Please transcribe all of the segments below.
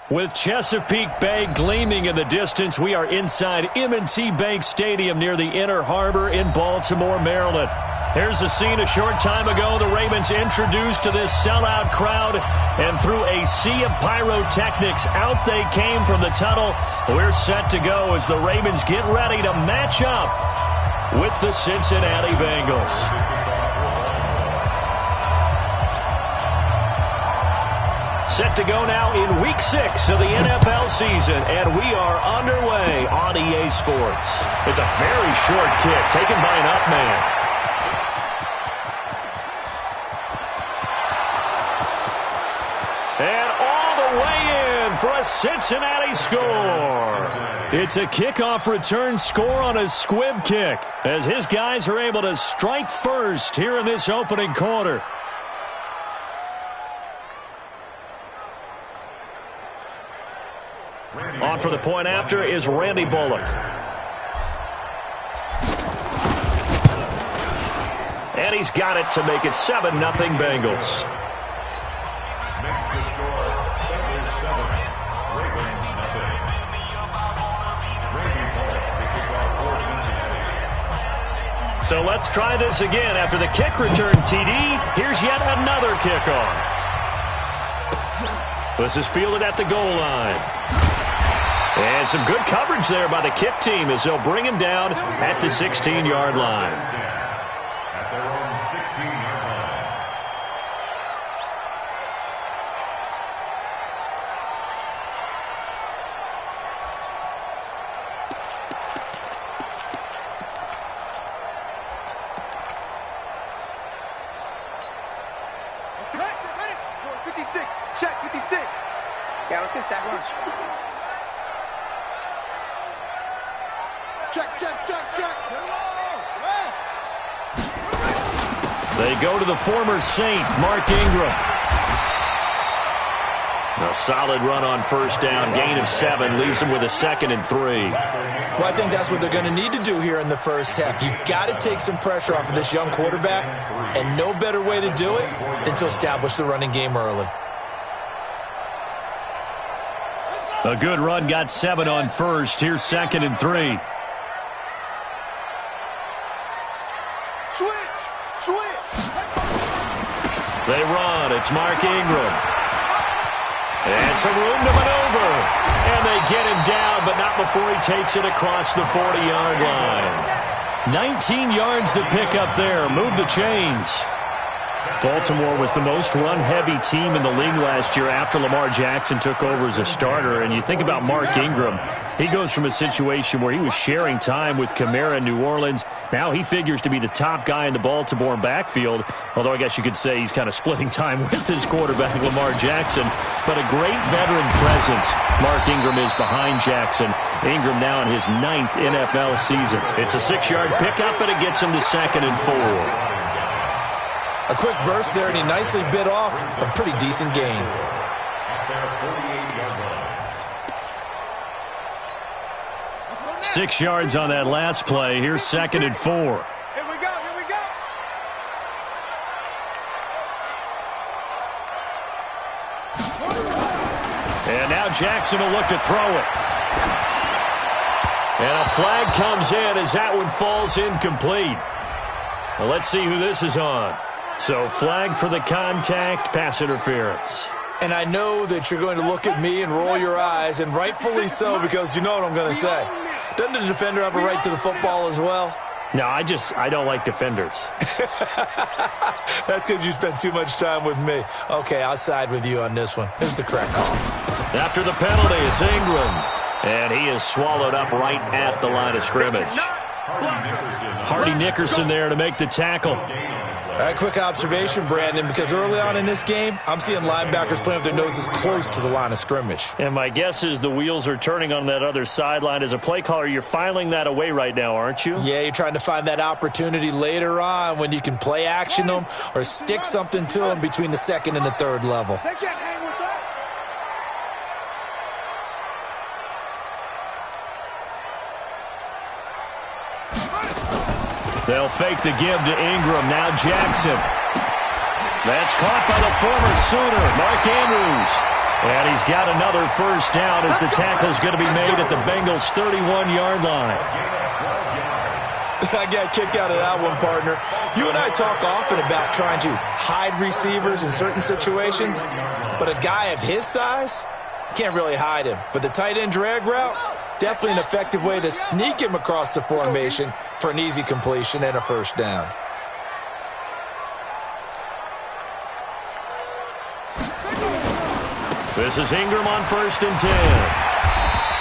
With Chesapeake Bay gleaming in the distance, we are inside M&T Bank Stadium near the Inner Harbor in Baltimore, Maryland. Here's a scene a short time ago. The Ravens introduced to this sellout crowd, and through a sea of pyrotechnics, out they came from the tunnel. We're set to go as the Ravens get ready to match up with the Cincinnati Bengals. Set to go now in Week 6 of the NFL season, and we are underway on EA Sports. It's a very short kick taken by an up man. And all the way in for a Cincinnati score. It's a kickoff return score on a squib kick, as his guys are able to strike first here in this opening quarter. On for the point after is Randy Bullock. And he's got it to make it 7-0 Bengals. So let's try this again. After the kick return TD, here's yet another kickoff. This is fielded at the goal line. And some good coverage there by the kick team as they'll bring him down at the 16-yard line. At their own 16-yard line. Okay, 56. Check 56. Yeah, let's get sack lunch. Check. They go to the former Saint, Mark Ingram. A solid run on first down, gain of 7, leaves them with a 2nd and 3. Well, I think that's what they're going to need to do here in the first half. You've got to take some pressure off of this young quarterback, and no better way to do it than to establish the running game early. A good run, got 7 on first. Here's 2nd and 3. They run. It's Mark Ingram. And some room to maneuver. And they get him down, but not before he takes it across the 40-yard line. 19 yards to pick up there. Move the chains. Baltimore was the most run-heavy team in the league last year after Lamar Jackson took over as a starter. And you think about Mark Ingram, he goes from a situation where he was sharing time with Kamara in New Orleans. Now he figures to be the top guy in the Baltimore backfield, although I guess you could say he's kind of splitting time with his quarterback, Lamar Jackson. But a great veteran presence Mark Ingram is behind Jackson. Ingram now in his 9th NFL season. It's a 6-yard pickup, and it gets him to 2nd and 4. A quick burst there, and he nicely bit off a pretty decent gain. 6 yards on that last play. Here's 2nd and 4. Here we go. And now Jackson will look to throw it. And a flag comes in as that one falls incomplete. Well, let's see who this is on. So flag for the contact, pass interference. And I know that you're going to look at me and roll your eyes, and rightfully so, because you know what I'm going to say. Doesn't the defender have a right to the football as well? No, I don't like defenders. That's because you spent too much time with me. Okay, I'll side with you on this one. Here's the correct call. After the penalty, it's Ingram. And he is swallowed up right at the line of scrimmage. Hardy Nickerson there to make the tackle. A quick observation, Brandon, because early on in this game, I'm seeing linebackers playing with their noses close to the line of scrimmage. And my guess is the wheels are turning on that other sideline. As a play caller, you're filing that away right now, aren't you? Yeah, you're trying to find that opportunity later on when you can play action them or stick something to them between the 2nd and the 3rd level. They can't hang with us. They'll fake the give to Ingram. Now Jackson. That's caught by the former Sooner, Mark Andrews. And he's got another first down as the tackle's going to be made at the Bengals' 31-yard line. I got a kick out of that one, partner. You and I talk often about trying to hide receivers in certain situations, but a guy of his size can't really hide him. But the tight end drag route, definitely an effective way to sneak him across the formation for an easy completion and a first down. This is Ingram on 1st and 10.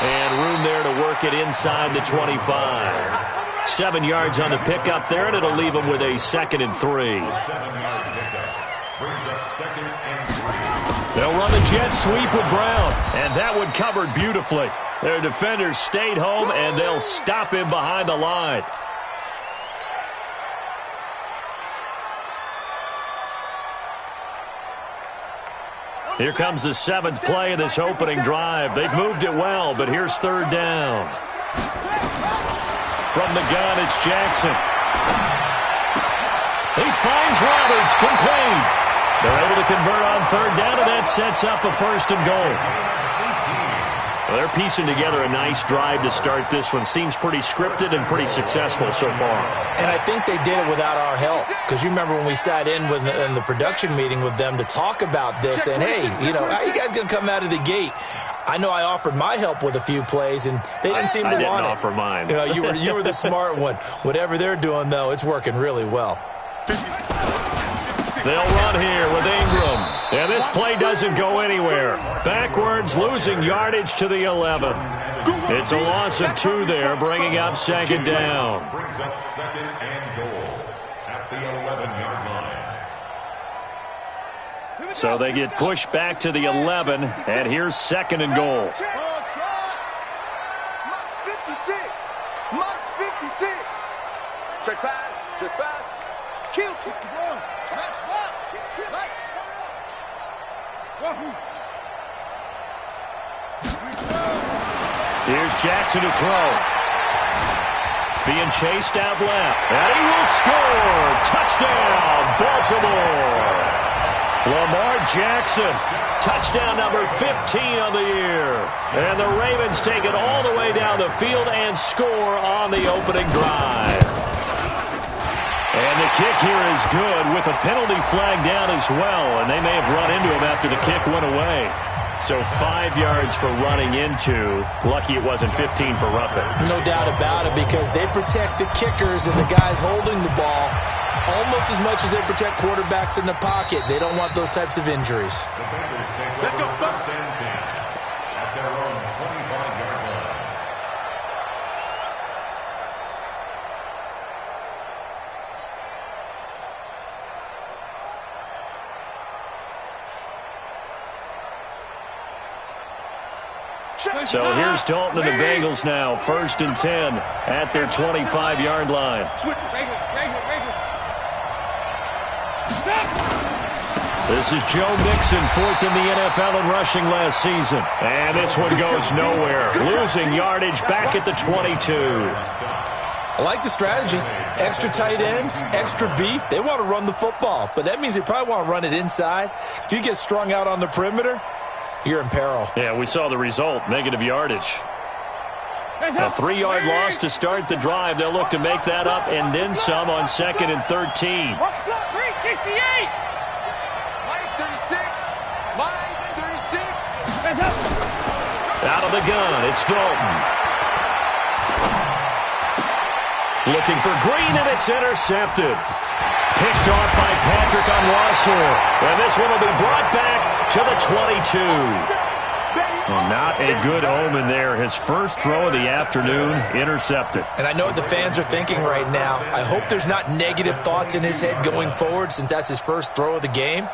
And room there to work it inside the 25. 7 yards on the pickup there, and it'll leave them with a 2nd and 3. 7-yard pickup. Brings up 2nd and 3. They'll run the jet sweep with Brown, and that one covered beautifully. Their defenders stayed home, and they'll stop him behind the line. Here comes the 7th play of this opening drive. They've moved it well, but here's 3rd down. From the gun, it's Jackson. He finds Roberts, complete. They're able to convert on 3rd down, and that sets up a 1st and goal. Well, they're piecing together a nice drive to start this one. Seems pretty scripted and pretty successful so far. And I think they did it without our help. Because you remember when we sat in the production meeting with them to talk about this, and hey, you know, how are you guys going to come out of the gate? I know I offered my help with a few plays, and they didn't seem to want it. I didn't offer mine. You know, you were the smart one. Whatever they're doing, though, it's working really well. They'll run here with Ingram. And this play doesn't go anywhere. Backwards, losing yardage to the 11. It's a loss of 2 there, bringing up 2nd down. Brings up 2nd and goal at the 11-yard line. So they get pushed back to the 11, and here's 2nd and goal. Mark 56. Mark 56. Check pass. Check pass. Kill. Keep going. Match back. Right. Here's Jackson to throw. Being chased out left. And he will score. Touchdown, Baltimore. Lamar Jackson. Touchdown number 15 of the year. And the Ravens take it all the way down the field and score on the opening drive. And the kick here is good with a penalty flag down as well. And they may have run into him after the kick went away. So 5 yards for running into. Lucky it wasn't 15 for roughing. No doubt about it, because they protect the kickers and the guys holding the ball almost as much as they protect quarterbacks in the pocket. They don't want those types of injuries. The Bengals take over 1st and 10 at their own 25-yard line. So here's Dalton and the Bengals now. 1st and 10 at their 25-yard line. This is Joe Mixon, 4th in the NFL in rushing last season. And this one goes nowhere. Losing yardage back at the 22. I like the strategy. Extra tight ends, extra beef. They want to run the football, but that means they probably want to run it inside. If you get strung out on the perimeter, you're in peril. Yeah, we saw the result, negative yardage. A 3-yard loss to start the drive. They'll look to make that up and then some on 2nd and 13. Out of the gun, it's Dalton. Looking for Green, and it's intercepted. Picked off by Patrick on Wassor. And this one will be brought back to the 22. Well, not a good omen there. His first throw of the afternoon, intercepted. And I know what the fans are thinking right now. I hope there's not negative thoughts in his head going forward, since that's his first throw of the game.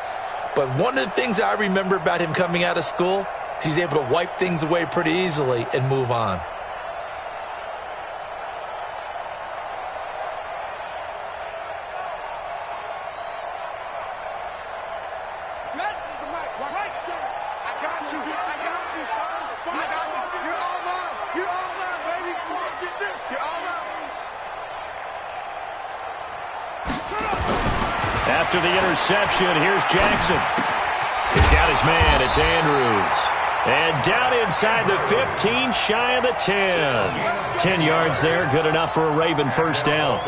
But one of the things I remember about him coming out of school is he's able to wipe things away pretty easily and move on. After the interception, here's Jackson. He's got his man. It's Andrews. And down inside the 15, shy of the 10. 10 yards there, good enough for a Raven first down.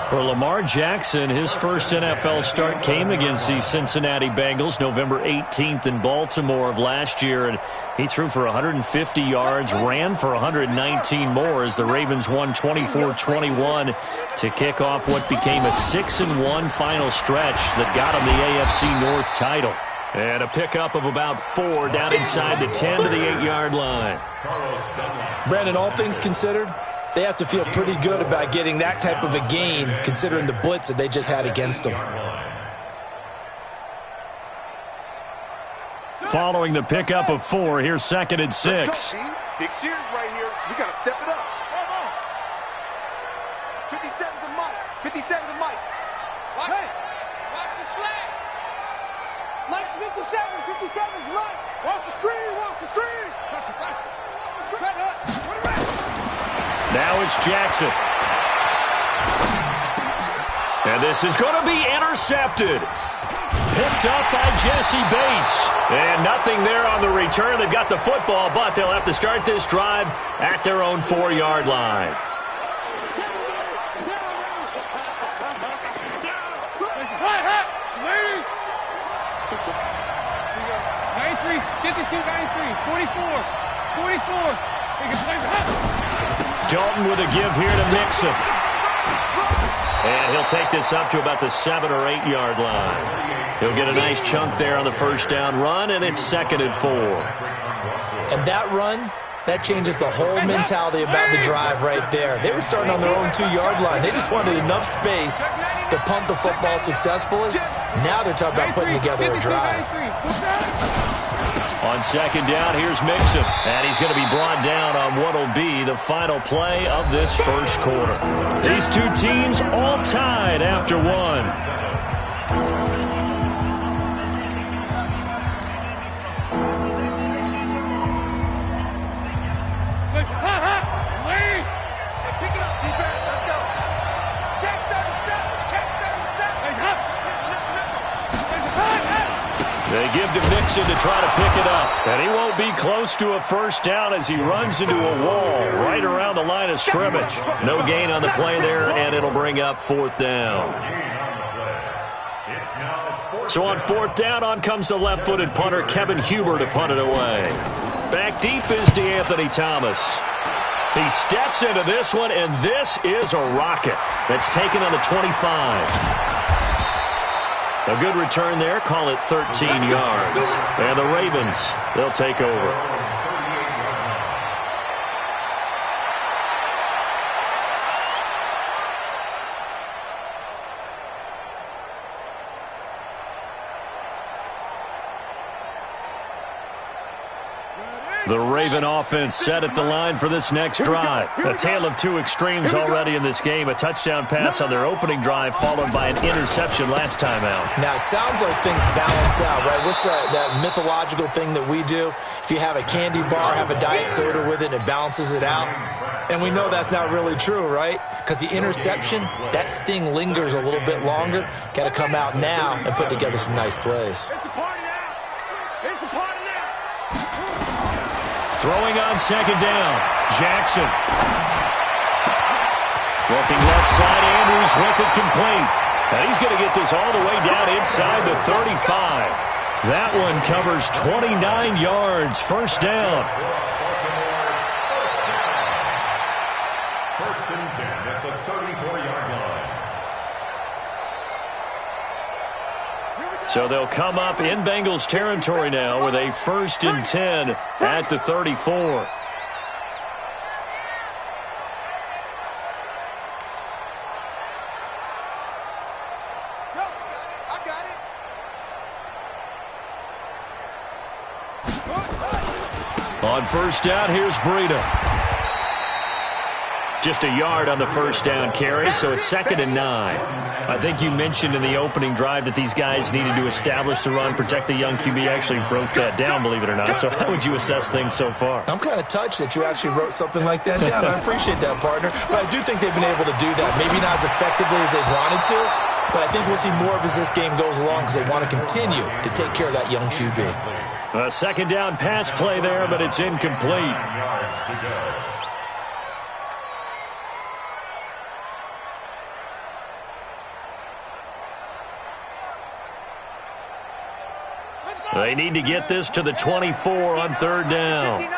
For Lamar Jackson, his first NFL start came against the Cincinnati Bengals November 18th in Baltimore of last year. And he threw for 150 yards, ran for 119 more as the Ravens won 24-21 to kick off what became a 6-1 final stretch that got him the AFC North title. And a pickup of about 4 down inside the 10 to the 8-yard line. Brandon, all things considered, they have to feel pretty good about getting that type of a gain considering the blitz that they just had against them. Following the pickup of 4, here's 2nd and 6. Big series right here. We got to step it up. 57 to Mike. 57 to Mike. Hey. Watch the slack. Mike's 57. 57's right. Watch the screen. Watch the screen. Set up. Now it's Jackson. And this is going to be intercepted. Picked up by Jesse Bates. And nothing there on the return. They've got the football, but they'll have to start this drive at their own 4-yard line. Dalton with a give here to Mixon. And he'll take this up to about the 7 or 8 yard line. He'll get a nice chunk there on the first down run, and it's 2nd and 4. And that run, that changes the whole mentality about the drive right there. They were starting on their own 2-yard line. They just wanted enough space to pump the football successfully. Now they're talking about putting together a drive. On 2nd down, here's Mixon. And he's going to be brought down on what will be the final play of this first quarter. These two teams all tied after 1. They give to Mixon to try to pick it up. And he won't be close to a first down as he runs into a wall right around the line of scrimmage. No gain on the play there, and it'll bring up 4th down. So on 4th down, on comes the left-footed punter, Kevin Huber, to punt it away. Back deep is DeAnthony Thomas. He steps into this one, and this is a rocket. That's taken on the 25. A good return there. Call it 13 yards. And the Ravens, they'll take over. The Raven offense set at the line for this next drive. A tale of two extremes already in this game. A touchdown pass on their opening drive followed by an interception last time out. Now, it sounds like things balance out, right? What's that mythological thing that we do? If you have a candy bar, have a diet soda with it, and it balances it out. And we know that's not really true, right? Because the interception, that sting lingers a little bit longer. Got to come out now and put together some nice plays. Throwing on 2nd down, Jackson. Looking left side, Andrews with it complete. And he's going to get this all the way down inside the 35. That one covers 29 yards, first down. First and 10 at the 34-yard line. So they'll come up in Bengals territory now with a 1st and 10 at the 34. On first down, here's Breida. Just a yard on the first down carry, so it's 2nd and 9. I think you mentioned in the opening drive that these guys needed to establish the run, protect the young QB. Actually wrote that down, believe it or not. So how would you assess things so far? I'm kind of touched that you actually wrote something like that down. I appreciate that, partner. But I do think they've been able to do that. Maybe not as effectively as they wanted to, but I think we'll see more of as this game goes along because they want to continue to take care of that young QB. A second down pass play there, but it's incomplete. 9 yards to go. They need to get this to the 24 on third down.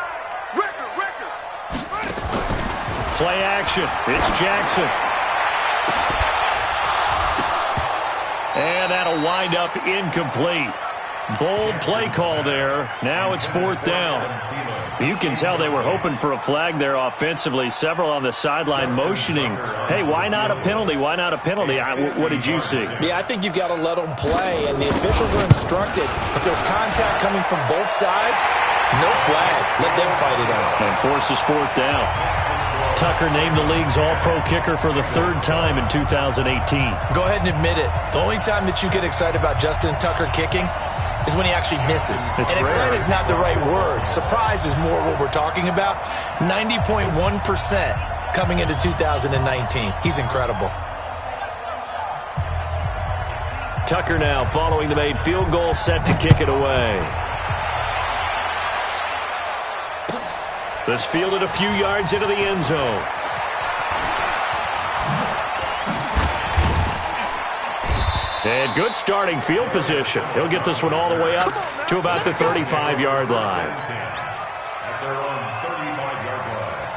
Play action. It's Jackson. And that'll wind up incomplete. Bold play call there. Now it's fourth down. You can tell they were hoping for a flag there offensively. Several on the sideline motioning. Hey, why not a penalty? Why not a penalty? What did you see? Yeah, I think you've got to let them play, and the officials are instructed. If there's contact coming from both sides, no flag. Let them fight it out. And forces fourth down. Tucker named the league's all-pro kicker for the third time in 2018. Go ahead and admit it. The only time that you get excited about Justin Tucker kicking is when he actually misses. And excited is not the right word. Surprise is more what we're talking about. 90.1% coming into 2019. He's incredible. Tucker now following the made field goal, set to kick it away. This fielded a few yards into the end zone. And good starting field position. He'll get this one all the way up to about the 35-yard line. At their own 35-yard line.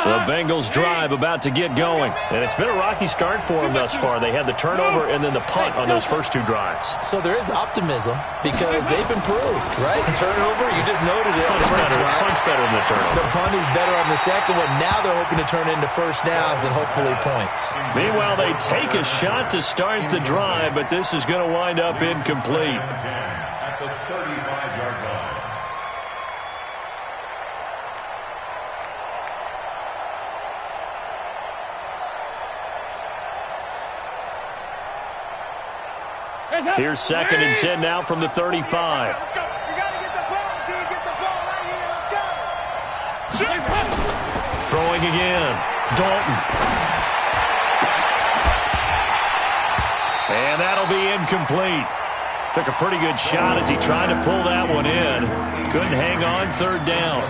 The Bengals drive about to get going. And it's been a rocky start for them thus far. They had the turnover and then the punt on those first two drives. So there is optimism because they've improved, right? Turnover, you just noted it. Punt's better. Punt's better than the turnover. The punt is better on the second one. Now they're hoping to turn into first downs and hopefully points. Meanwhile, they take a shot to start the drive, but this is going to wind up incomplete. At the 35-yard line. Here's 2nd and 10 now from the 35. Let's go. You got to get the ball. Do you get the ball right here? Let's go. Throwing again. Dalton. And that'll be incomplete. Took a pretty good shot as he tried to pull that one in. Couldn't hang on, third down.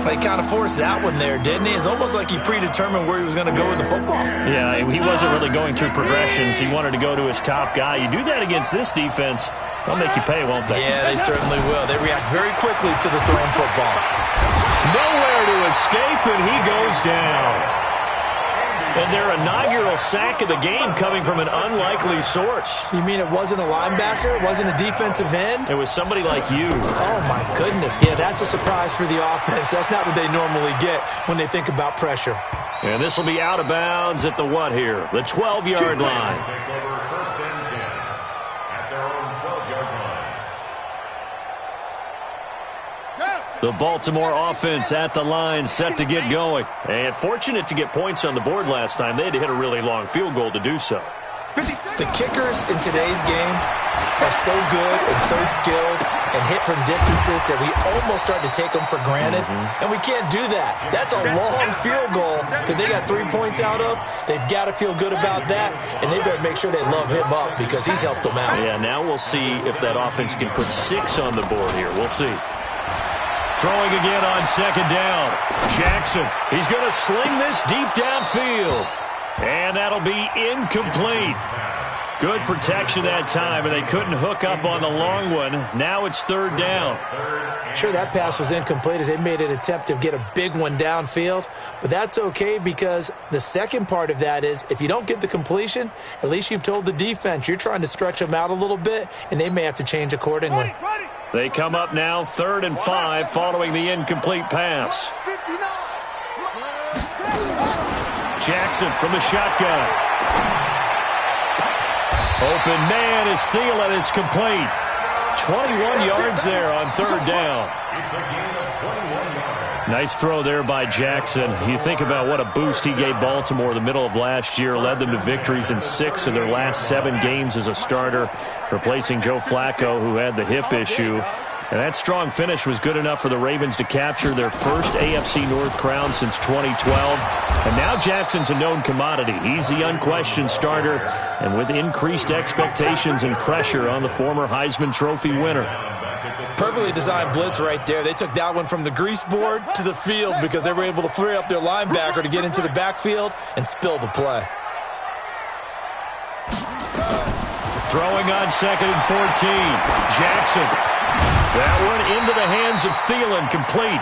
They kind of forced that one there, didn't he? It's almost like he predetermined where he was going to go with the football. Yeah, he wasn't really going through progressions. He wanted to go to his top guy. You do that against this defense, they'll make you pay, won't they? Yeah, they certainly will. They react very quickly to the thrown football. Nowhere to escape, and he goes down. And their inaugural sack of the game coming from an unlikely source. You mean it wasn't a linebacker? It wasn't a defensive end? It was somebody like you. Oh, my goodness. Yeah, that's a surprise for the offense. That's not what they normally get when they think about pressure. And this will be out of bounds at the what here? The 12-yard line. Take over first and 10 at their own 12-yard line. The Baltimore offense at the line, set to get going. And fortunate to get points on the board last time. They had to hit a really long field goal to do so. The kickers in today's game are so good and so skilled and hit from distances that we almost start to take them for granted. And we can't do that. That's a long field goal that they got 3 points out of. They've got to feel good about that, and they better make sure they love him up because he's helped them out. Yeah, now we'll see if that offense can put 6 on the board here. We'll see. Throwing again on second down. Jackson, he's going to sling this deep downfield. And that'll be incomplete. Good protection that time, and they couldn't hook up on the long one. Now it's third down. Sure, that pass was incomplete as they made an attempt to get a big one downfield. But that's okay because the second part of that is if you don't get the completion, at least you've told the defense you're trying to stretch them out a little bit, and they may have to change accordingly. They come up now 3rd and 5 following the incomplete pass. Jackson from the shotgun. Open man is Thielen. It's complete. 21 yards there on third down. It's a gain of 21 yards. Nice throw there by Jackson. You think about what a boost he gave Baltimore the middle of last year, led them to victories in 6 of their last 7 games as a starter, replacing Joe Flacco, who had the hip issue. And that strong finish was good enough for the Ravens to capture their first AFC North crown since 2012. And now Jackson's a known commodity. He's the unquestioned starter, and with increased expectations and pressure on the former Heisman Trophy winner. Perfectly designed blitz right there. They took that one from the grease board to the field because they were able to flare up their linebacker to get into the backfield and spill the play. Throwing on 2nd and 14. Jackson. That one into the hands of Thielen, complete.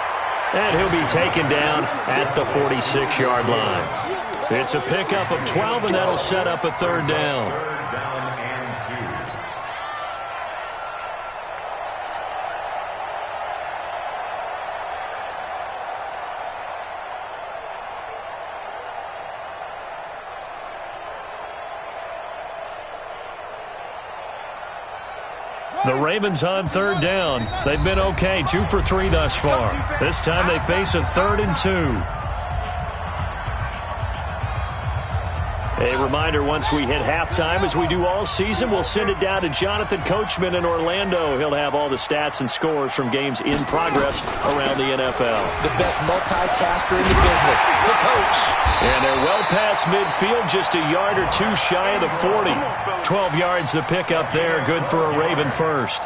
And he'll be taken down at the 46-yard line. It's a pickup of 12, and that'll set up a third down. Third down and 2. The Ravens on third down. They've been okay, 2 for 3 thus far. This time they face a 3rd and 2. A reminder, once we hit halftime, as we do all season, we'll send it down to Jonathan Coachman in Orlando. He'll have all the stats and scores from games in progress around the NFL. The best multitasker in the business, the coach. And they're well past midfield, just a yard or 2 shy of the 40. 12 yards the pickup there, good for a Raven first.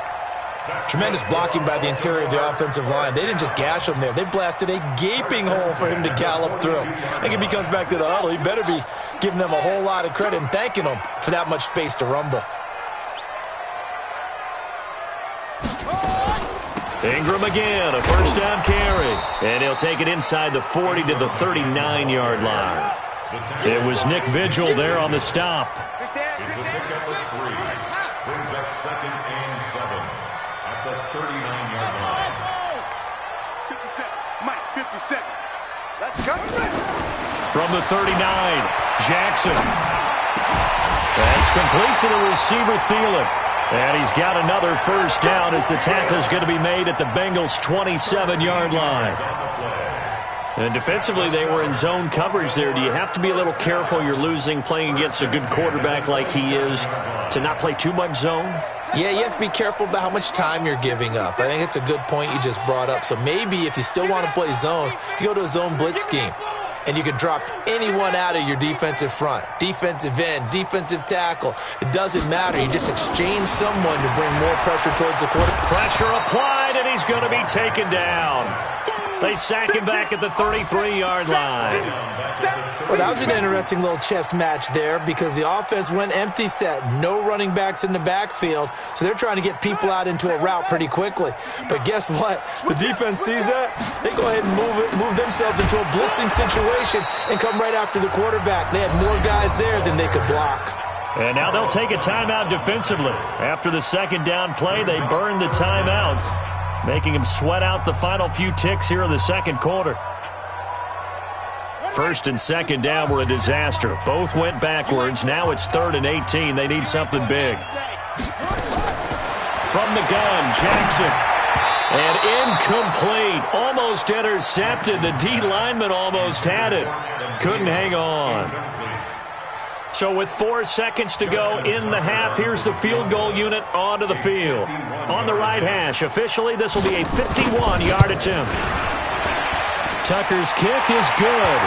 Tremendous blocking by the interior of the offensive line. They didn't just gash him there. They blasted a gaping hole for him to gallop through. I think if he comes back to the huddle, he better be giving them a whole lot of credit and thanking them for that much space to rumble. Ingram again, a first down carry. And he'll take it inside the 40 to the 39-yard line. It was Nick Vigil there on the stop. It's a pickup of 3. Brings up 2nd and 7 at the 39-yard line. 57. Mike, 57. Let's go. From the 39, Jackson. That's complete to the receiver, Thielen. And he's got another first down as the tackle's going to be made at the Bengals' 27-yard line. And defensively, they were in zone coverage there. Do you have to be a little careful? You're losing, playing against a good quarterback like he is, to not play too much zone? Yeah, you have to be careful about how much time you're giving up. I think it's a good point you just brought up. So maybe if you still want to play zone, you go to a zone blitz scheme. And you can drop anyone out of your defensive front, defensive end, defensive tackle. It doesn't matter. You just exchange someone to bring more pressure towards the quarterback. Pressure applied, and he's going to be taken down. They sack him back at the 33-yard line. Well, that was an interesting little chess match there because the offense went empty set. No running backs in the backfield, so they're trying to get people out into a route pretty quickly. But guess what? The defense sees that. They go ahead and move themselves into a blitzing situation and come right after the quarterback. They had more guys there than they could block. And now they'll take a timeout defensively. After the second down play, they burned the timeout, making him sweat out the final few ticks here in the second quarter. First and second down were a disaster. Both went backwards. Now it's 3rd and 18. They need something big. From the gun, Jackson. And incomplete. Almost intercepted. The D lineman almost had it. Couldn't hang on. So with 4 seconds to go in the half, here's the field goal unit onto the field. On the right hash, officially, this will be a 51-yard attempt. Tucker's kick is good.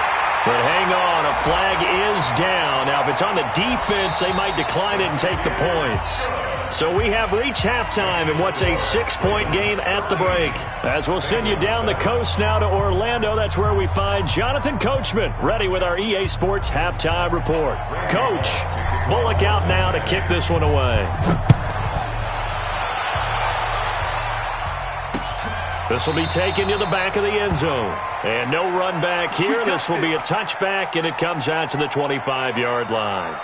But hang on, a flag is down. Now, if it's on the defense, they might decline it and take the points. So we have reached halftime in what's a 6-point game at the break. As we'll send you down the coast now to Orlando, that's where we find Jonathan Coachman, ready with our EA Sports halftime report. Coach, Bullock out now to kick this one away. This will be taken to the back of the end zone. And no run back here. This will be a touchback, and it comes out to the 25-yard line.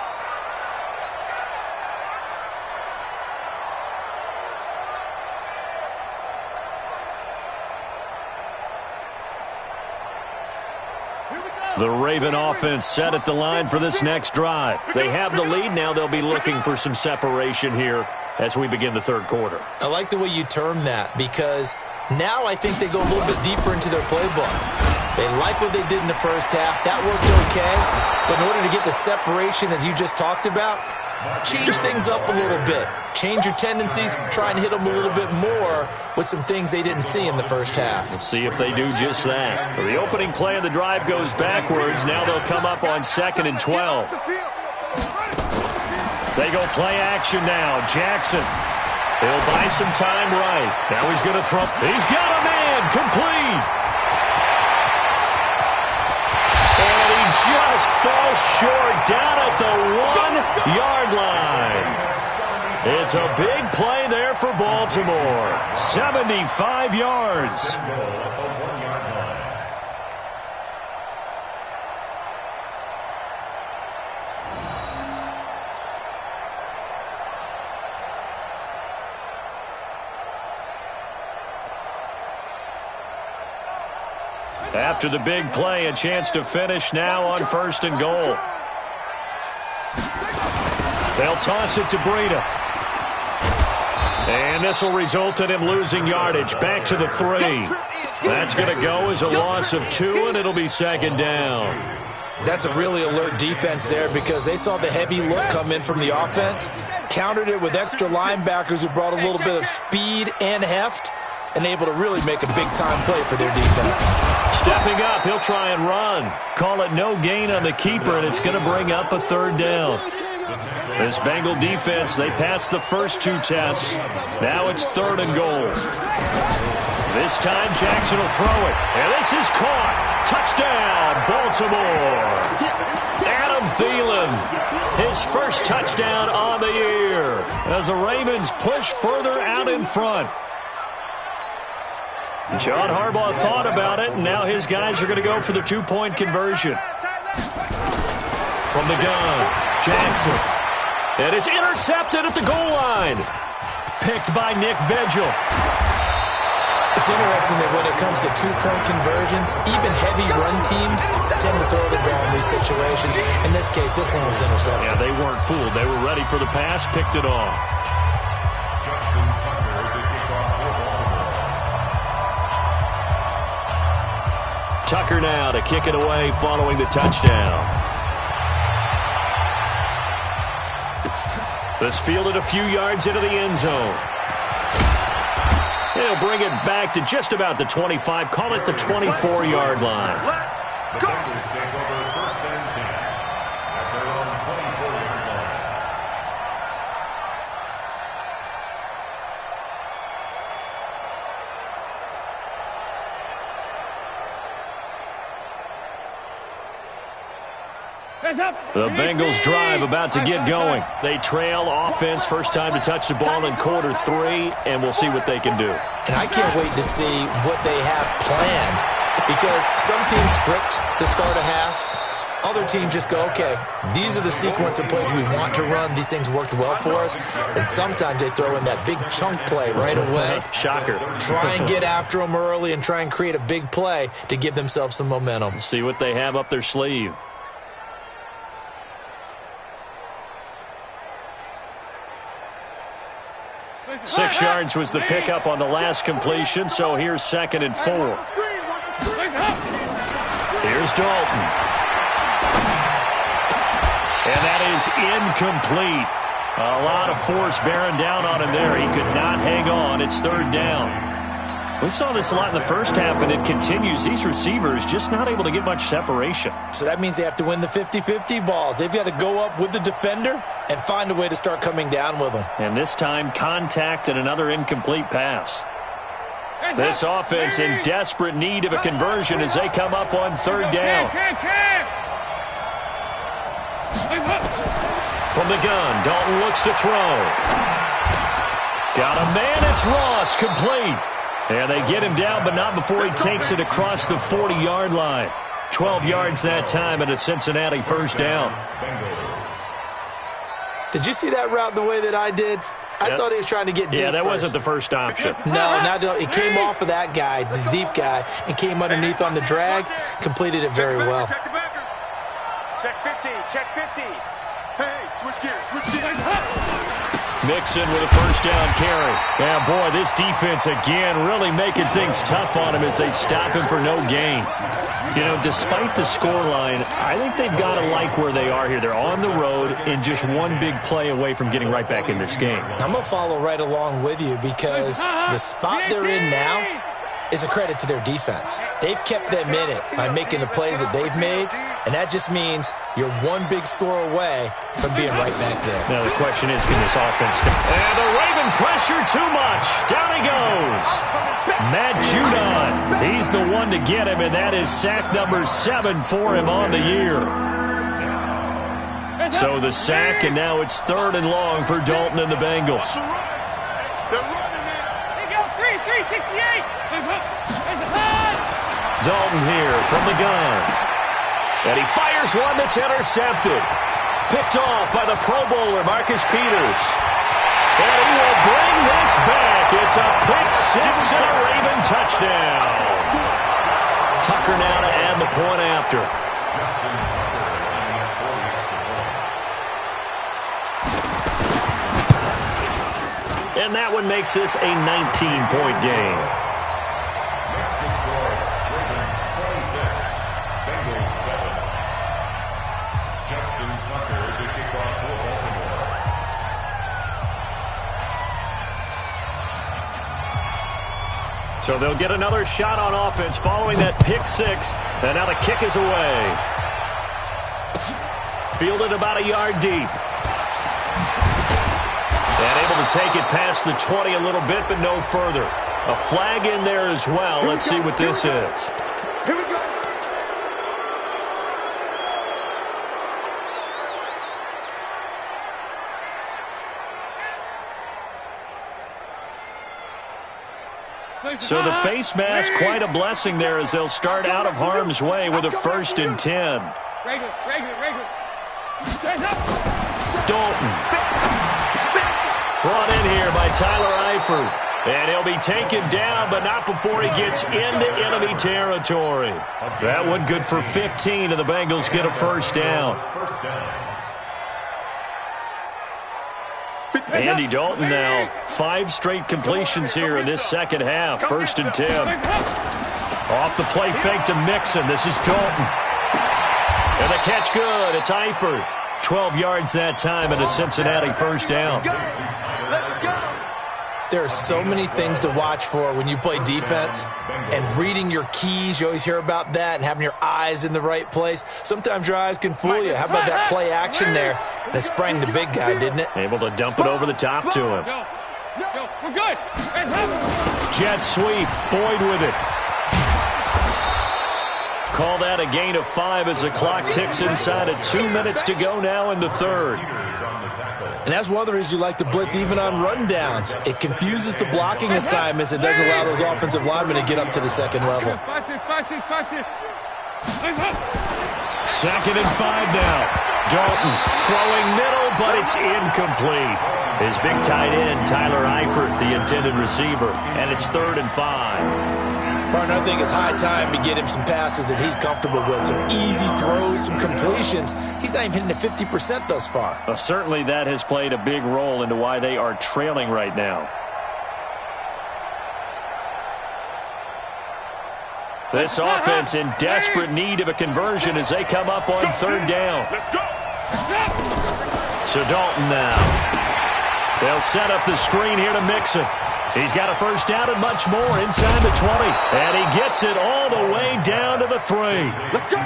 The Raven offense set at the line for this next drive. They have the lead. Now they'll be looking for some separation here as we begin the third quarter. I like the way you term that, because now I think they go a little bit deeper into their playbook. They like what they did in the first half. That worked okay. But in order to get the separation that you just talked about, change things up a little bit. Change your tendencies. Try and hit them a little bit more with some things they didn't see in the first half. We'll see if they do just that. So the opening play of the drive goes backwards. Now they'll come up on 2nd and 12. They go play action now. Jackson. He'll buy some time right. Now he's going to throw. He's got a man. Complete. And he just falls short down at the 1-yard line. It's a big play there for Baltimore. 75 yards. After the big play, a chance to finish now on 1st and goal. They'll toss it to Breida. And this will result in him losing yardage. Back to the 3. That's going to go as a loss of 2, and it'll be 2nd down. That's a really alert defense there, because they saw the heavy look come in from the offense, countered it with extra linebackers who brought a little bit of speed and heft, and able to really make a big-time play for their defense. Stepping up, he'll try and run. Call it no gain on the keeper, and it's going to bring up a 3rd down. This Bengal defense, they passed the first 2 tests. Now it's 3rd and goal. This time Jackson will throw it. And this is caught. Touchdown, Baltimore. Adam Thielen, his first touchdown on the year, as the Ravens push further out in front. John Harbaugh thought about it, and now his guys are going to go for the 2-point conversion. From the gun, Jackson. And it's intercepted at the goal line. Picked by Nick Vigil. It's interesting that when it comes to 2-point conversions, even heavy run teams tend to throw the ball in these situations. In this case, this one was intercepted. Yeah, they weren't fooled. They were ready for the pass, picked it off. Tucker now to kick it away following the touchdown. This fielded a few yards into the end zone. He'll bring it back to just about the 25. Call it the 24-yard line. The Bengals take over 1st and 10 at their own 24-yard line. The Bengals drive about to get going. They trail offense, first time to touch the ball in quarter 3, and we'll see what they can do. And I can't wait to see what they have planned, because some teams script to start a half. Other teams just go, okay, these are the sequence of plays we want to run. These things worked well for us. And sometimes they throw in that big chunk play right away. Shocker. Try and get after them early and try and create a big play to give themselves some momentum. See what they have up their sleeve. Six yards was the pickup on the last completion, so here's 2nd and 4. Here's Dalton. And that is incomplete. A lot of force bearing down on him there. He could not hang on. It's 3rd down. We saw this a lot in the first half, and it continues. These receivers just not able to get much separation. So that means they have to win the 50-50 balls. They've got to go up with the defender and find a way to start coming down with them. And this time, contact and another incomplete pass. This offense in desperate need of a conversion as they come up on 3rd down. From the gun, Dalton looks to throw. Got a man, it's Ross, complete. And they get him down, but not before he takes it across the 40-yard line. 12 yards that time, and a Cincinnati 1st down. Did you see that route the way that I did? I thought he was trying to get deep. Yeah, that first. wasn't the first option. No, it came off of that guy, the deep guy, and came underneath on the drag, completed it very well. Check 50, check 50. Hey, switch gears, switch gears. Mixon with a first down carry. Yeah, boy, this defense again really making things tough on him as they stop him for no gain. You know, despite the scoreline, I think they've got to like where they are here. They're on the road and just one big play away from getting right back in this game. I'm going to follow right along with you because the spot they're in now is a credit to their defense. They've kept them in it by making the plays that they've made, and that just means you're one big score away from being right back there. Now the question is, can this offense stay? And the Raven pressure too much. Down he goes. Matt Judon. He's the one to get him, and that is sack number 7 for him on the year. So the sack, and now it's 3rd and long for Dalton and the Bengals. Dalton here from the gun. And he fires one that's intercepted. Picked off by the Pro Bowler, Marcus Peters. And he will bring this back. It's a pick-6 and a Raven touchdown. Tucker now to add the point after. And that one makes this a 19-point game. Next to score, Ravens 26, Bengals 7. Justin Tucker to kick off for Baltimore. So they'll get another shot on offense following that pick-6. And now the kick is away. Fielded about a yard deep. And able to take it past the 20 a little bit, but no further. A flag in there as well. Let's see what this is. Here we go. So the face mask, quite a blessing there as they'll start out of harm's way with a 1st and 10. Dalton. Brought in here by Tyler Eifert. And he'll be taken down, but not before he gets into enemy territory. That one good for 15, and the Bengals get a first down. Andy Dalton now, 5 straight completions here in this second half. 1st and 10. Off the play fake to Mixon. This is Dalton. And the catch good. It's Eifert. 12 yards that time, and a Cincinnati first down. There are so many things to watch for when you play defense, and reading your keys, you always hear about that, and having your eyes in the right place. Sometimes your eyes can fool you. How about that play action there? And it sprang the big guy, didn't it? Able to dump it over the top to him. We're good. Jet sweep. Boyd with it. Call that a gain of 5 as the clock ticks inside of 2 minutes to go now in the 3rd. And that's one of the reasons you like to blitz even on rundowns. It confuses the blocking assignments. It doesn't allow those offensive linemen to get up to the second level. 2nd and 5 now. Dalton throwing middle, but it's incomplete. His big tight end, Tyler Eifert, the intended receiver. And it's 3rd and 5. Partner, I think it's high time to get him some passes that he's comfortable with. Some easy throws, some completions. He's not even hitting the 50% thus far. Well, certainly that has played a big role into why they are trailing right now. This offense in desperate need of a conversion as they come up on 3rd down. So Dalton now. They'll set up the screen here to Mixon. He's got a first down and much more inside the 20. And he gets it all the way down to the 3.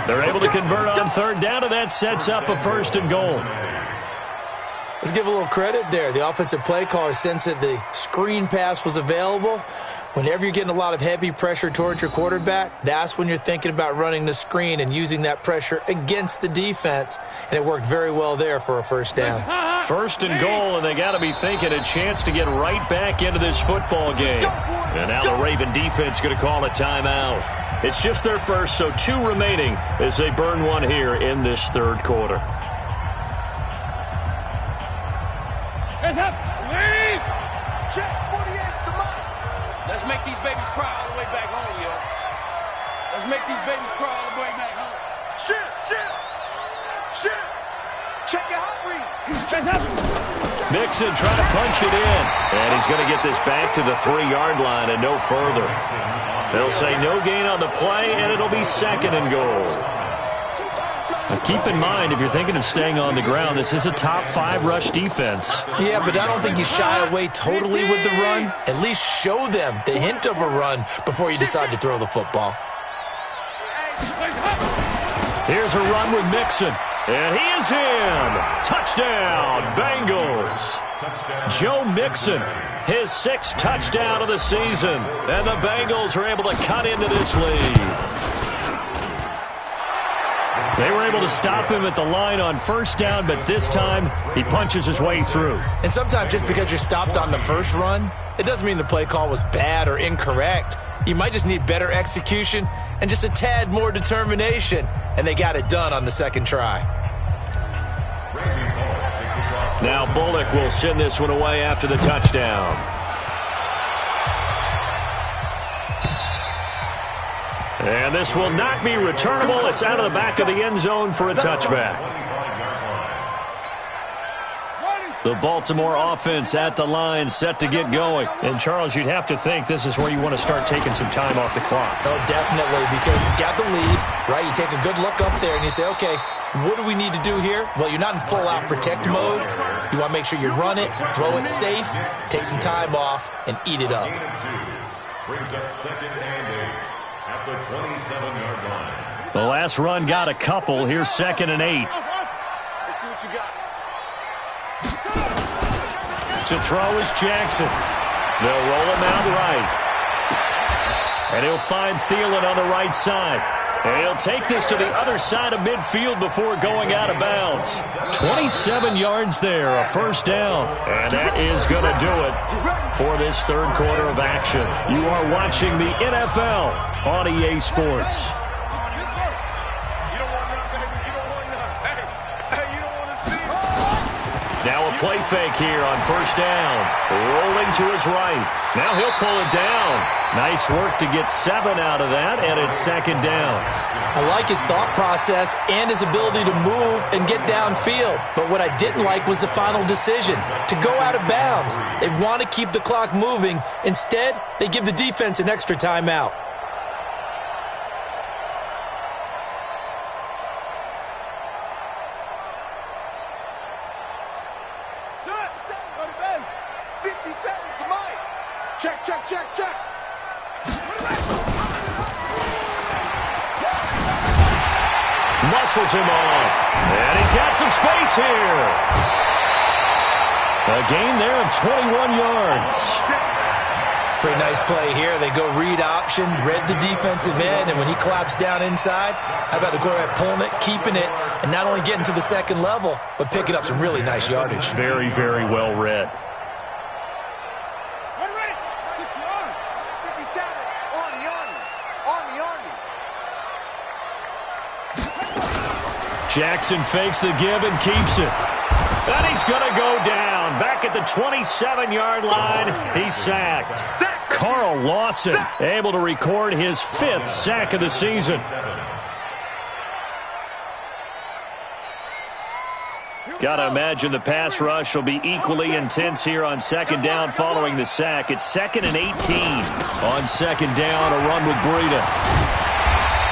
They're able to convert on 3rd down, and that sets up a 1st and goal. Let's give a little credit there. The offensive play caller sensed that the screen pass was available. Whenever you're getting a lot of heavy pressure towards your quarterback, that's when you're thinking about running the screen and using that pressure against the defense. And it worked very well there for a first down. 1st and goal, and they got to be thinking a chance to get right back into this football game. And now the Raven defense going to call a timeout. It's just their first, so 2 remaining as they burn one here in this 3rd quarter. Let's make these babies cry all the way back home, yo. Let's make these babies cry all the way back home. Shit! Check your hot read. Mixon trying to punch it in. And he's going to get this back to the 3-yard line and no further. They'll say no gain on the play, and it'll be 2nd and goal. Now keep in mind, if you're thinking of staying on the ground, this is a top 5 rush defense. Yeah, but I don't think you shy away totally with the run. At least show them the hint of a run before you decide to throw the football. Here's a run with Mixon. And he is in. Touchdown, Bengals. Joe Mixon, his 6th touchdown of the season. And the Bengals are able to cut into this lead. They were able to stop him at the line on 1st down, but this time he punches his way through. And sometimes just because you're stopped on the first run, it doesn't mean the play call was bad or incorrect. You might just need better execution and just a tad more determination. And they got it done on the 2nd try. Now Bullock will send this one away after the touchdown. And this will not be returnable. It's out of the back of the end zone for a touchback. The Baltimore offense at the line, set to get going. And, Charles, you'd have to think this is where you want to start taking some time off the clock. Oh, definitely, because you got the lead, right? You take a good look up there and you say, okay, what do we need to do here? Well, you're not in full-out protect mode. You want to make sure you run it, throw it safe, take some time off, and eat it up. Brings up 2nd and 8 at the 27-yard line. The last run got a couple. Here's 2nd and 8. Let's see what you got. To throw is Jackson. They'll roll him out right. And he'll find Thielen on the right side. And he'll take this to the other side of midfield before going out of bounds. 27 yards there, a 1st down. And that is going to do it for this 3rd quarter of action. You are watching the NFL on EA Sports. Now a play fake here on 1st down. Rolling to his right. Now he'll pull it down. Nice work to get 7 out of that, and it's 2nd down. I like his thought process and his ability to move and get downfield. But what I didn't like was the final decision, to go out of bounds. They want to keep the clock moving. Instead, they give the defense an extra timeout. Check. Muscles him off. And he's got some space here. A gain there of 21 yards. Pretty nice play here. They go read option, read the defensive end, and when he claps down inside, how about the quarterback pulling it, keeping it, and not only getting to the 2nd level, but picking up some really nice yardage. Very, very well read. Jackson fakes the give and keeps it. And he's going to go down. Back at the 27-yard line, he's sacked. Carl Lawson able to record his 5th sack of the season. Got to imagine the pass rush will be equally intense here on 2nd down following the sack. It's 2nd and 18. On 2nd down, a run with Breida.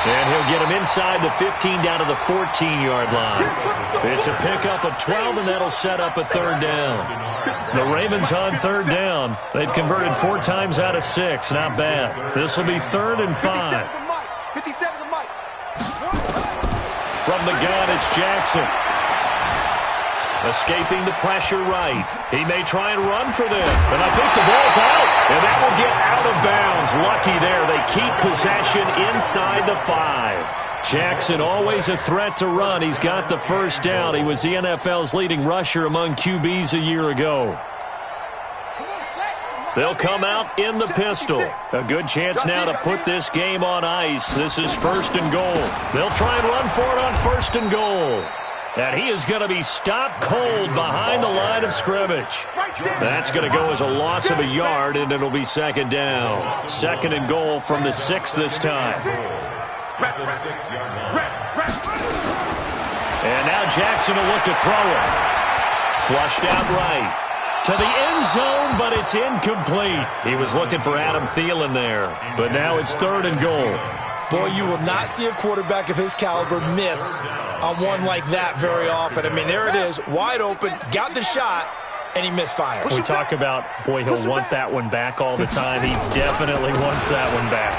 And he'll get him inside the 15 down to the 14-yard line. It's a pickup of 12, and that'll set up a 3rd down. The Ravens on 3rd down. They've converted 4 times out of 6. Not bad. This will be 3rd and 5. From the gun, it's Jackson. Escaping the pressure right. He may try and run for them. And I think the ball's out. And that will get out of bounds. Lucky there. They keep possession inside the 5. Jackson always a threat to run. He's got the 1st down. He was the NFL's leading rusher among QBs a year ago. They'll come out in the pistol. A good chance now to put this game on ice. This is 1st and goal. They'll try and run for it on 1st and goal. And he is going to be stopped cold behind the line of scrimmage. That's going to go as a loss of a yard, and it'll be 2nd down. 2nd and goal from the 6 this time. And now Jackson will look to throw it. Flushed out right. To the end zone, but it's incomplete. He was looking for Adam Thielen there. But now it's 3rd and goal. Boy, you will not see a quarterback of his caliber miss on one like that very often. I mean, there it is, wide open, got the shot, and he misfired. We talk about, boy, he'll want that one back all the time. He definitely wants that one back.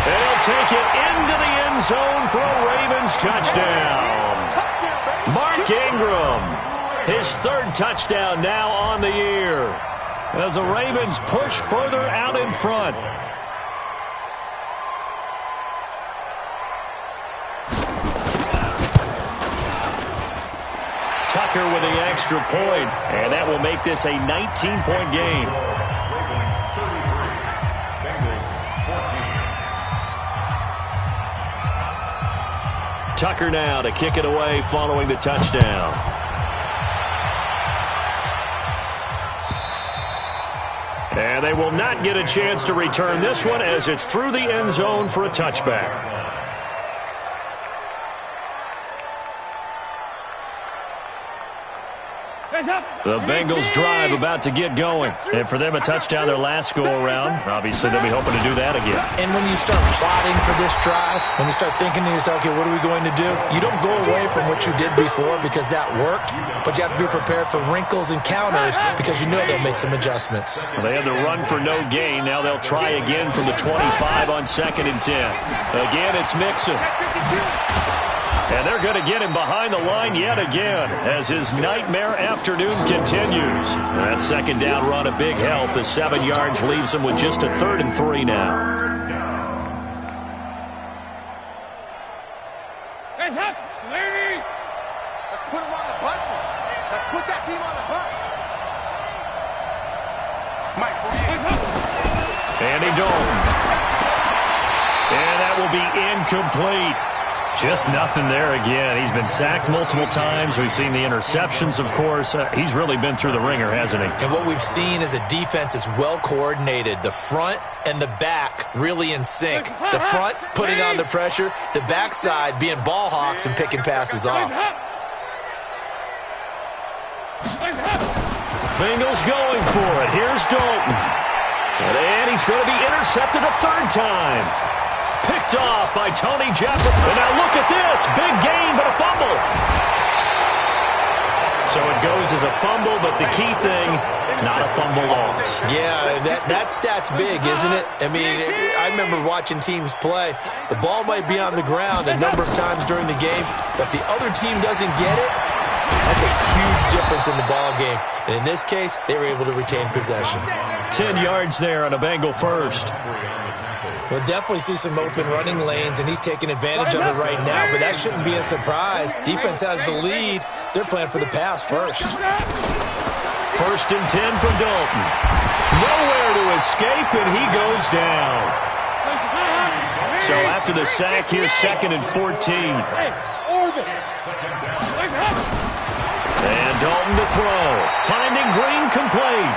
And he'll take it into the end zone for a Ravens touchdown. Mark Ingram, his 3rd touchdown now on the year, as the Ravens push further out in front. Tucker with the extra point, and that will make this a 19-point game. Tucker now to kick it away following the touchdown. And they will not get a chance to return this one as it's through the end zone for a touchback. The Bengals drive about to get going. And for them, a touchdown their last go-around. Obviously, they'll be hoping to do that again. And when you start plotting for this drive, when you start thinking to yourself, okay, what are we going to do? You don't go away from what you did before because that worked, but you have to be prepared for wrinkles and counters because you know they'll make some adjustments. Well, they had the run for no gain. Now they'll try again from the 25 on 2nd and 10. Again, it's Mixon. And they're going to get him behind the line yet again as his nightmare afternoon continues. That 2nd down run a big help. The 7 yards leaves him with just a 3rd and 3 now. Let's put him on the buses. Let's put that team on the bus. Andy Dalton. And that will be incomplete. Just nothing there again. He's been sacked multiple times. We've seen the interceptions, of course. He's really been through the ringer, hasn't he? And what we've seen is a defense that's well coordinated. The front and the back really in sync. The front putting on the pressure. The backside being ball hawks and picking passes off. Bengals going for it. Here's Dalton. And he's going to be intercepted a 3rd time. Picked off by Tony Jefferson. And now look at this. Big gain, but a fumble. So it goes as a fumble, but the key thing, not a fumble loss. Yeah, that stat's big, isn't it? I mean, I remember watching teams play. The ball might be on the ground a number of times during the game, but if the other team doesn't get it, that's a huge difference in the ball game. And in this case, they were able to retain possession. 10 yards there on a Bengal first. We'll definitely see some open running lanes, and he's taking advantage of it right now, but that shouldn't be a surprise. Defense has the lead. They're playing for the pass first. 1st and 10 from Dalton. Nowhere to escape, and he goes down. So after the sack, here's 2nd and 14. And Dalton to throw. Finding Green complete.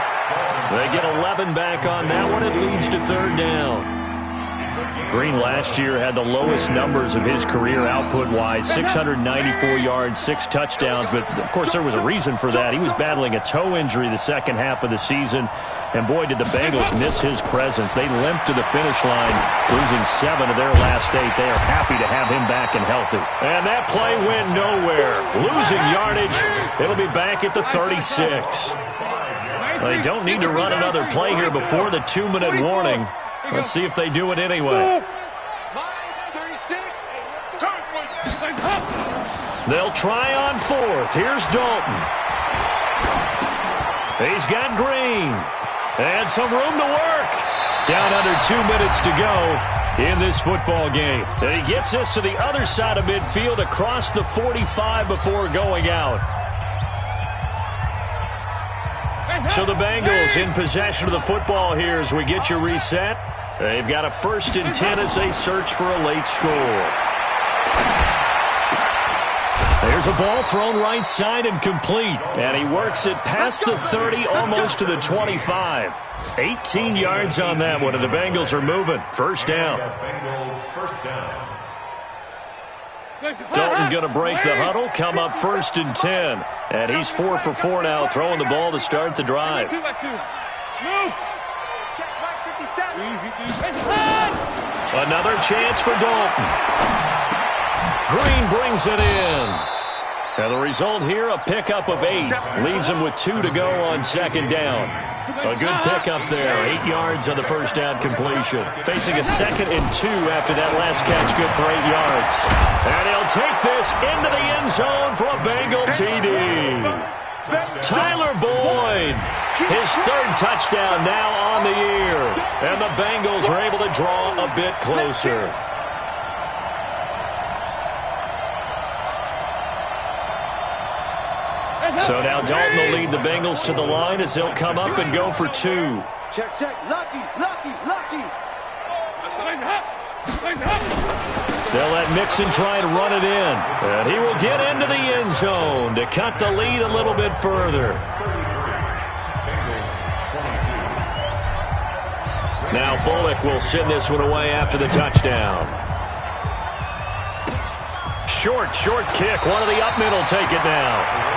They get 11 back on that one. It leads to 3rd down. Green last year had the lowest numbers of his career output-wise, 694 yards, 6 touchdowns. But, of course, there was a reason for that. He was battling a toe injury the second half of the season. And, boy, did the Bengals miss his presence. They limped to the finish line, losing 7 of their last 8. They are happy to have him back and healthy. And that play went nowhere. Losing yardage. It'll be back at the 36. They don't need to run another play here before the 2-minute warning. Let's see if they do it anyway. They'll try on 4th. Here's Dalton. He's got Green. And some room to work. Down under 2 minutes to go in this football game. And he gets us to the other side of midfield across the 45 before going out. So the Bengals in possession of the football here as we get you reset. They've got a 1st and 10 as they search for a late score. There's a ball thrown right side and complete. And he works it past the 30, almost to the 25. 18 yards on that one, and the Bengals are moving. 1st down. Dalton going to break the huddle, come up 1st and 10. And he's 4 for 4 now, throwing the ball to start the drive. Another chance for Dalton. Green brings it in. And the result here, a pickup of 8. Leaves him with 2 to go on 2nd down. A good pickup there. 8 yards on the first down completion. Facing a 2nd and 2 after that last catch. Good for 8 yards. And he'll take this into the end zone for a Bengal TD. Tyler Boyd, his 3rd touchdown now on the year. And the Bengals are able to draw a bit closer. So now Dalton will lead the Bengals to the line as they'll come up and go for 2. Check, check. Lucky. They'll let Mixon try and run it in. And he will get into the end zone to cut the lead a little bit further. Now Bullock will send this one away after the touchdown. Short kick. One of the up middle take it now.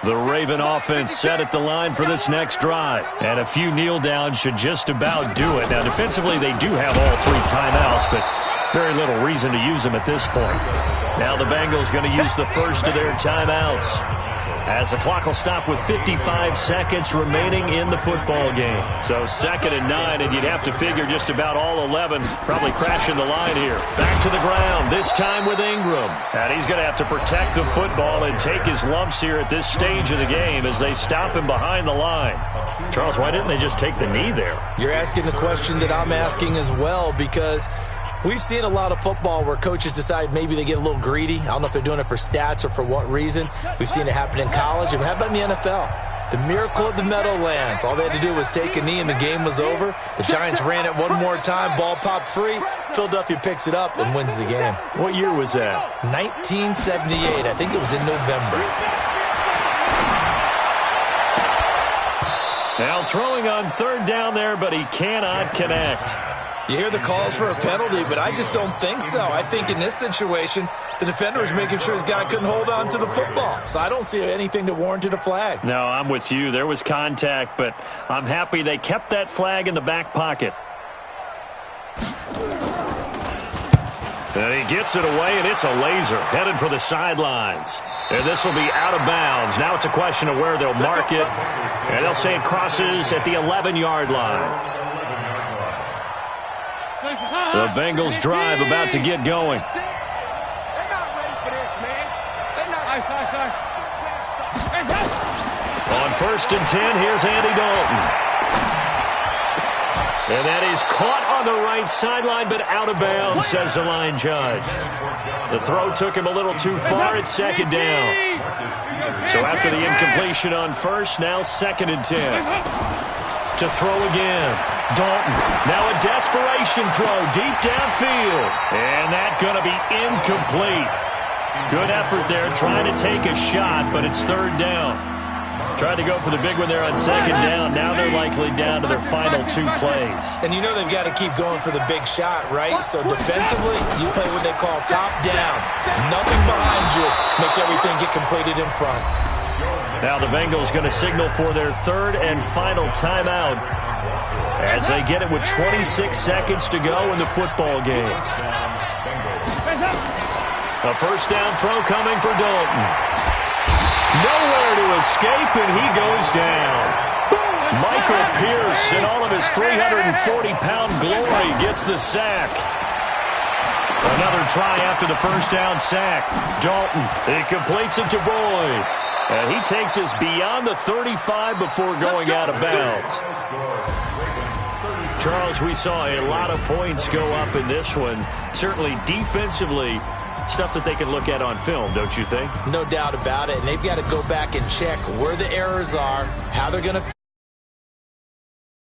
The Raven offense set at the line for this next drive. And a few kneel downs should just about do it. Now, defensively, they do have all 3 timeouts, but very little reason to use them at this point. Now the Bengals going to use the first of their timeouts, as the clock will stop with 55 seconds remaining in the football game. So 2nd and 9, and you'd have to figure just about all 11 probably crashing the line here. Back to the ground, this time with Ingram. And he's going to have to protect the football and take his lumps here at this stage of the game as they stop him behind the line. Charles, why didn't they just take the knee there? You're asking the question that I'm asking as well, because we've seen a lot of football where coaches decide maybe they get a little greedy. I don't know if they're doing it for stats or for what reason. We've seen it happen in college. And how about in the NFL? The miracle of the Meadowlands. All they had to do was take a knee and the game was over. The Giants ran it one more time. Ball popped free. Philadelphia picks it up and wins the game. What year was that? 1978. I think it was in November. Now throwing on 3rd down there, but he cannot connect. You hear the calls for a penalty, but I just don't think so. I think in this situation, the defender was making sure his guy couldn't hold on to the football. So I don't see anything that warranted a flag. No, I'm with you. There was contact, but I'm happy they kept that flag in the back pocket. And he gets it away, and it's a laser headed for the sidelines. And this will be out of bounds. Now it's a question of where they'll mark it. And they'll say it crosses at the 11-yard line. The Bengals drive about to get going. They're not ready for this, man. They're not ready. On 1st and 10, here's Andy Dalton. And that is caught on the right sideline, but out of bounds, says the line judge. The throw took him a little too far at 2nd down. So after the incompletion on 1st, now 2nd and 10. To throw again. Dalton, now a desperation throw deep downfield. And that's going to be incomplete. Good effort there trying to take a shot, but it's 3rd down. Tried to go for the big one there on 2nd down. Now they're likely down to their final 2 plays. And you know they've got to keep going for the big shot, right? So defensively, you play what they call top down. Nothing behind you. Make everything get completed in front. Now the Bengals going to signal for their 3rd and final timeout as they get it with 26 seconds to go in the football game. A 1st down throw coming for Dalton. Nowhere to escape, and he goes down. Michael Pierce, in all of his 340-pound glory, gets the sack. Another try after the 1st down sack. Dalton, he completes it to Boyd. And he takes us beyond the 35 before going out of bounds. Charles, we saw a lot of points go up in this one. Certainly defensively, stuff that they can look at on film, don't you think? No doubt about it. And they've got to go back and check where the errors are, how they're going to